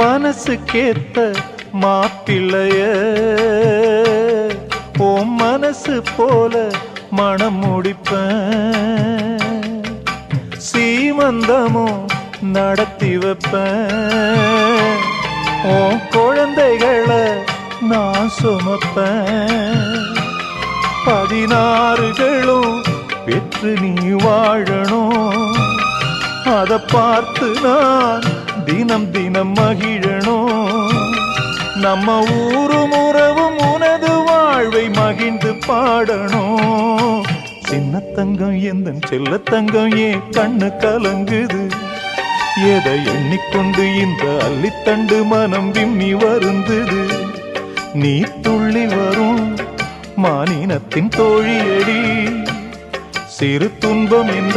மனசுக்கேத்த மாப்பிள்ளைய ஓ மனசு போல மனம் முடிப்பேன், சீமந்தமும் நடத்தி வைப்பேன், ஓ குழந்தைகளை நான் சுமப்பேன், 16களும் பெற்று நீ வாழணும், அதை பார்த்து நான் தினம் தினம் மகிழணும், நம்ம ஊரும் உறவும் உனது வாழ்வை மகிழ்ந்து பாடணும். சின்ன தங்கம் எந்த செல்ல தங்கம் ஏன் கண்ணு கலங்குது, எதை எண்ணிக்கொண்டு இந்த அள்ளித்தண்டு மனம் விம்மி வருந்தது, நீ துள்ளி வரும் மானினத்தின் தோழியடி, சிறு துன்பம் என்ற